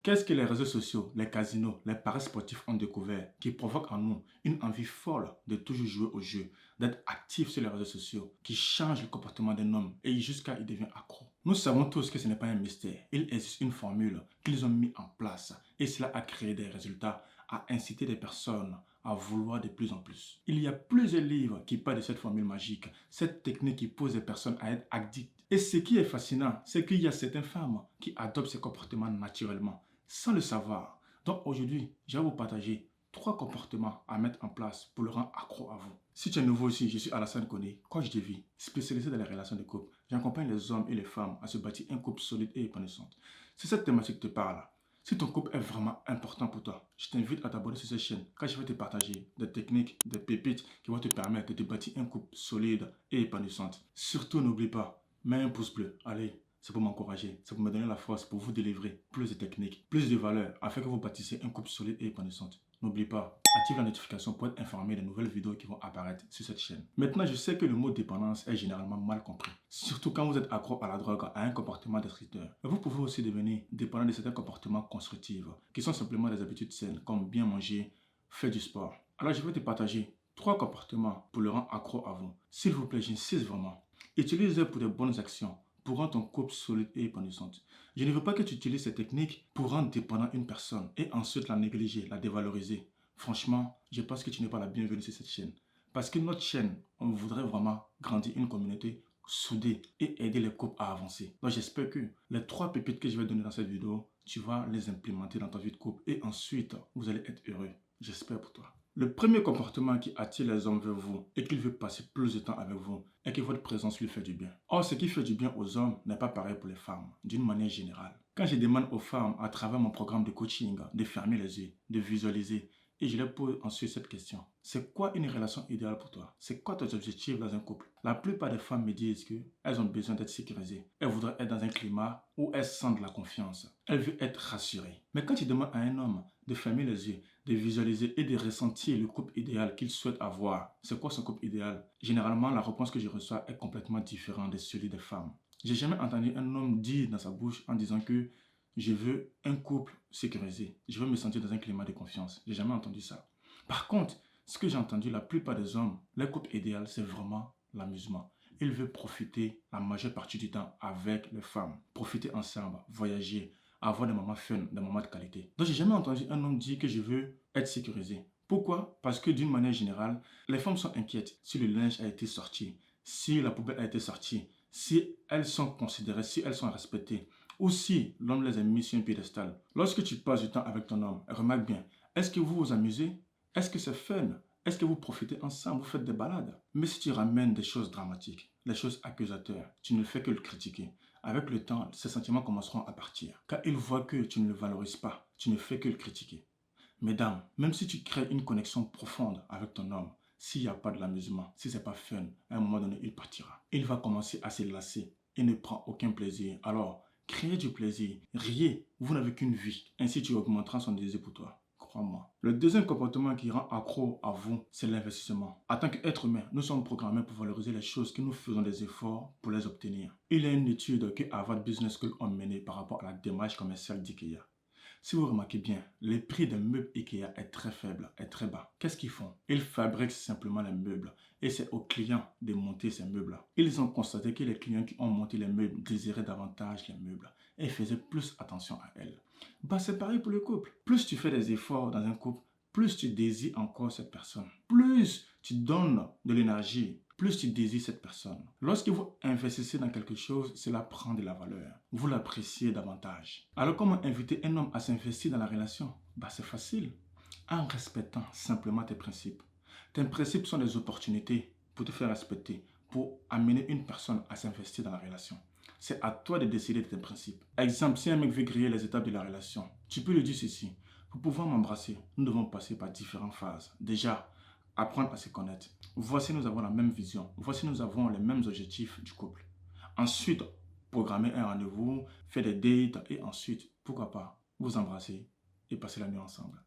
Qu'est-ce que les réseaux sociaux, les casinos, les paris sportifs ont découvert qui provoque en nous une envie folle de toujours jouer au jeu, d'être actif sur les réseaux sociaux, qui change le comportement d'un homme et jusqu'à il devient accro. Nous savons tous que ce n'est pas un mystère. Il existe une formule qu'ils ont mis en place et cela a créé des résultats, a incité des personnes à vouloir de plus en plus. Il y a plusieurs livres qui parlent de cette formule magique, cette technique qui pousse les personnes à être addictes. Et ce qui est fascinant, c'est qu'il y a certaines femmes qui adoptent ces comportements naturellement sans le savoir. Donc aujourd'hui, je vais vous partager 3 comportements à mettre en place pour le rendre accro à vous. Si tu es nouveau ici, je suis Alassane Koné, coach de vie, spécialisé dans les relations de couple. J'accompagne les hommes et les femmes à se bâtir un couple solide et épanouissant. Si cette thématique te parle, si ton couple est vraiment important pour toi, je t'invite à t'abonner sur cette chaîne car je vais te partager des techniques, des pépites qui vont te permettre de te bâtir un couple solide et épanouissant. Surtout n'oublie pas, mets un pouce bleu. Allez, c'est pour m'encourager, c'est pour me donner la force pour vous délivrer plus de techniques, plus de valeurs afin que vous bâtissiez un couple solide et épanouissant. N'oublie pas, active la notification pour être informé des nouvelles vidéos qui vont apparaître sur cette chaîne. Maintenant, je sais que le mot dépendance est généralement mal compris, surtout quand vous êtes accro à la drogue, à un comportement destructeur. Mais vous pouvez aussi devenir dépendant de certains comportements constructifs, qui sont simplement des habitudes saines, comme bien manger, faire du sport. Alors, je vais te partager 3 comportements pour le rendre accro à vous. S'il vous plaît, j'insiste vraiment. Utilisez-les pour de bonnes actions, pour rendre ton couple solide et épanouissant. Je ne veux pas que tu utilises ces techniques pour rendre dépendant une personne et ensuite la négliger, la dévaloriser. Franchement, je pense que tu n'es pas la bienvenue sur cette chaîne. Parce que notre chaîne, on voudrait vraiment grandir une communauté soudée et aider les couples à avancer. Donc j'espère que les 3 pépites que je vais donner dans cette vidéo, tu vas les implémenter dans ta vie de couple et ensuite, vous allez être heureux. J'espère pour toi. Le premier comportement qui attire les hommes vers vous et qu'il veut passer plus de temps avec vous est que votre présence lui fait du bien. Or, ce qui fait du bien aux hommes n'est pas pareil pour les femmes, d'une manière générale. Quand je demande aux femmes, à travers mon programme de coaching, de fermer les yeux, de visualiser, et je leur pose ensuite cette question. C'est quoi une relation idéale pour toi? C'est quoi tes objectifs dans un couple? La plupart des femmes me disent qu'elles ont besoin d'être sécurisées. Elles voudraient être dans un climat où elles sentent de la confiance. Elles veulent être rassurées. Mais quand tu demandes à un homme de fermer les yeux, de visualiser et de ressentir le couple idéal qu'il souhaite avoir, c'est quoi son couple idéal? Généralement, la réponse que je reçois est complètement différente de celui des femmes. J'ai jamais entendu un homme dire dans sa bouche en disant que je veux un couple sécurisé. Je veux me sentir dans un climat de confiance. J'ai jamais entendu ça. Par contre, ce que j'ai entendu, la plupart des hommes, leur couple idéal, c'est vraiment l'amusement. Ils veulent profiter la majeure partie du temps avec les femmes. Profiter ensemble, voyager, avoir des moments fun, des moments de qualité. Donc, j'ai jamais entendu un homme dire que je veux être sécurisé. Pourquoi? Parce que d'une manière générale, les femmes sont inquiètes si le linge a été sorti, si la poubelle a été sortie, si elles sont considérées, si elles sont respectées, ou si l'homme les a mis sur un piédestal. Lorsque tu passes du temps avec ton homme, remarque bien, est-ce que vous vous amusez? Est-ce que c'est fun? Est-ce que vous profitez ensemble? Vous faites des balades? Mais si tu ramènes des choses dramatiques, des choses accusatoires, tu ne fais que le critiquer. Avec le temps, ces sentiments commenceront à partir. Car il voit que tu ne le valorises pas, tu ne fais que le critiquer. Mesdames, même si tu crées une connexion profonde avec ton homme, s'il n'y a pas de l'amusement, si ce n'est pas fun, à un moment donné, il partira. Il va commencer à se lasser et ne prend aucun plaisir. Alors, créez du plaisir, riez, vous n'avez qu'une vie. Ainsi, tu augmenteras son désir pour toi. Crois-moi. Le deuxième comportement qui rend accro à vous, c'est l'investissement. En tant qu'être humain, nous sommes programmés pour valoriser les choses que nous faisons des efforts pour les obtenir. Il y a une étude que Harvard Business School a menée par rapport à la démarche commerciale d'IKEA. Si vous remarquez bien, le prix des meubles IKEA est très faible, est très bas. Qu'est-ce qu'ils font? Ils fabriquent simplement les meubles et c'est aux clients de monter ces meubles. Ils ont constaté que les clients qui ont monté les meubles désiraient davantage les meubles et faisaient plus attention à elles. Bah, c'est pareil pour le couple. Plus tu fais des efforts dans un couple, plus tu désires encore cette personne. Plus tu donnes de l'énergie, plus tu désires cette personne. Lorsque vous investissez dans quelque chose, cela prend de la valeur. Vous l'appréciez davantage. Alors comment inviter un homme à s'investir dans la relation? Bah, c'est facile. En respectant simplement tes principes. Tes principes sont des opportunités pour te faire respecter, pour amener une personne à s'investir dans la relation. C'est à toi de décider de tes principes. Exemple, si un mec veut griller les étapes de la relation, tu peux lui dire ceci. Pour pouvoir m'embrasser, nous devons passer par différentes phases. Déjà, apprendre à se connaître. Voici, nous avons la même vision. Voici, nous avons les mêmes objectifs du couple. Ensuite, programmer un rendez-vous, faire des dates et ensuite, pourquoi pas, vous embrasser et passer la nuit ensemble.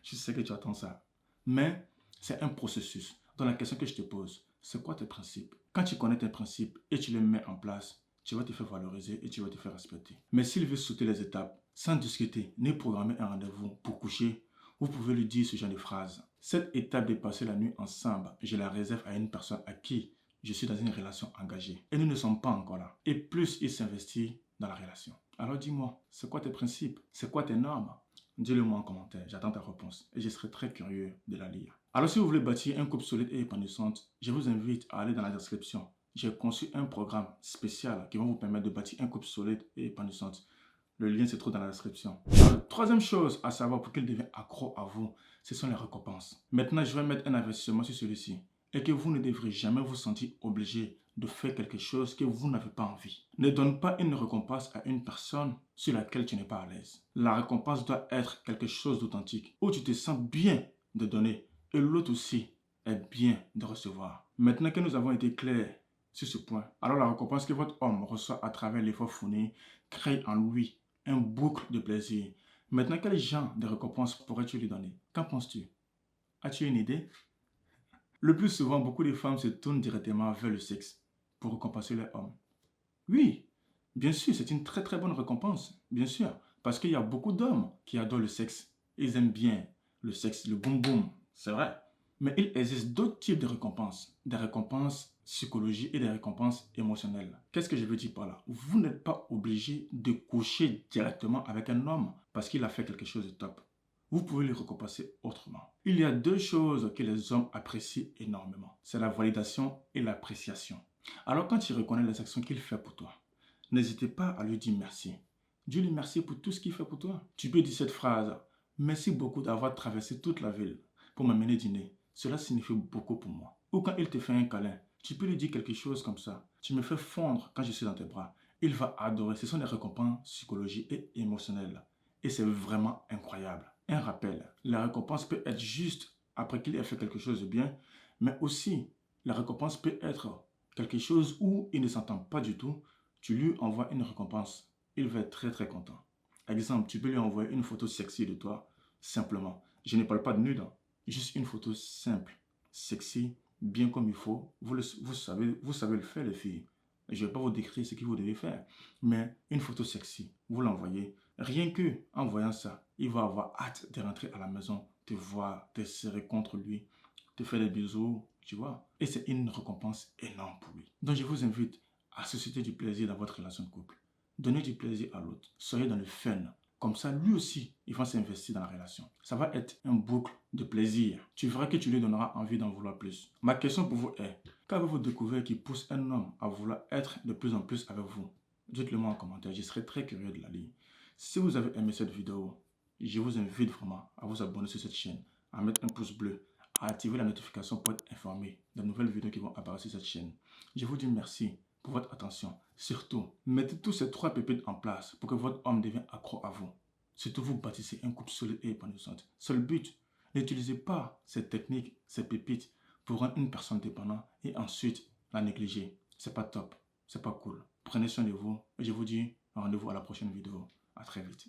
Je sais que tu attends ça. Mais c'est un processus. Dans la question que je te pose, c'est quoi tes principes? Quand tu connais tes principes et tu les mets en place, tu vas te faire valoriser et tu vas te faire respecter. Mais s'il veut sauter les étapes, sans discuter ni programmer un rendez-vous pour coucher, vous pouvez lui dire ce genre de phrase. Cette étape de passer la nuit ensemble, je la réserve à une personne à qui je suis dans une relation engagée. Et nous ne sommes pas encore là. Et plus il s'investit dans la relation. Alors dis-moi, c'est quoi tes principes? C'est quoi tes normes? Dis-le moi en commentaire, j'attends ta réponse et je serai très curieux de la lire. Alors si vous voulez bâtir un couple solide et épanouissant, je vous invite à aller dans la description. J'ai conçu un programme spécial qui va vous permettre de bâtir un couple solide et épanouissant. Le lien se trouve dans la description. Alors, la troisième chose à savoir pour qu'il devienne accro à vous, ce sont les récompenses. Maintenant, je vais mettre un investissement sur celui-ci et que vous ne devrez jamais vous sentir obligé de faire quelque chose que vous n'avez pas envie. Ne donne pas une récompense à une personne sur laquelle tu n'es pas à l'aise. La récompense doit être quelque chose d'authentique, où tu te sens bien de donner et l'autre aussi est bien de recevoir. Maintenant que nous avons été clairs sur ce point, alors la récompense que votre homme reçoit à travers l'effort fourni crée en lui un boucle de plaisir. Maintenant, quel genre de récompense pourrais-tu lui donner? Qu'en penses-tu? As-tu une idée? Le plus souvent, beaucoup de femmes se tournent directement vers le sexe pour récompenser leur homme. Oui, bien sûr, c'est une très très bonne récompense, bien sûr, parce qu'il y a beaucoup d'hommes qui adorent le sexe. Ils aiment bien le sexe, le boum boum, c'est vrai. Mais il existe d'autres types de récompenses, des récompenses psychologiques et des récompenses émotionnelles. Qu'est-ce que je veux dire par là? Vous n'êtes pas obligé de coucher directement avec un homme parce qu'il a fait quelque chose de top. Vous pouvez le récompenser autrement. Il y a deux choses que les hommes apprécient énormément. C'est la validation et l'appréciation. Alors quand tu reconnais les actions qu'il fait pour toi, n'hésitez pas à lui dire merci. Dis-lui merci pour tout ce qu'il fait pour toi. Tu peux dire cette phrase: merci beaucoup d'avoir traversé toute la ville pour m'amener dîner. Cela signifie beaucoup pour moi. Ou quand il te fait un câlin, tu peux lui dire quelque chose comme ça: tu me fais fondre quand je suis dans tes bras. Il va adorer. Ce sont des récompenses psychologiques et émotionnelles. Et c'est vraiment incroyable. Un rappel, la récompense peut être juste après qu'il ait fait quelque chose de bien, mais aussi la récompense peut être quelque chose où il ne s'entend pas du tout. Tu lui envoies une récompense. Il va être très très content. Exemple, tu peux lui envoyer une photo sexy de toi, simplement. Je ne parle pas de nude, juste une photo simple, sexy, bien comme il faut. Vous savez le faire, les filles. Je ne vais pas vous décrire ce que vous devez faire, mais une photo sexy, vous l'envoyez. Rien que en voyant ça, il va avoir hâte de rentrer à la maison, te voir, te serrer contre lui, te faire des bisous, tu vois. Et c'est une récompense énorme pour lui. Donc je vous invite à susciter du plaisir dans votre relation de couple. Donnez du plaisir à l'autre. Soyez dans le fun. Comme ça, lui aussi, il va s'investir dans la relation. Ça va être un boucle de plaisir. Tu verras que tu lui donneras envie d'en vouloir plus. Ma question pour vous est: qu'avez-vous découvert qui pousse un homme à vouloir être de plus en plus avec vous? Dites-le moi en commentaire, je serai très curieux de la lire. Si vous avez aimé cette vidéo, je vous invite vraiment à vous abonner sur cette chaîne, à mettre un pouce bleu, à activer la notification pour être informé des nouvelles vidéos qui vont apparaître sur cette chaîne. Je vous dis merci pour votre attention. Surtout, mettez tous ces 3 pépites en place pour que votre homme devienne accro à vous. Surtout, vous bâtissez un couple solide et épanouissant. C'est le but. N'utilisez pas ces techniques, ces pépites pour rendre une personne dépendante et ensuite la négliger. C'est pas top, c'est pas cool. Prenez soin de vous et je vous dis rendez-vous à la prochaine vidéo. À très vite.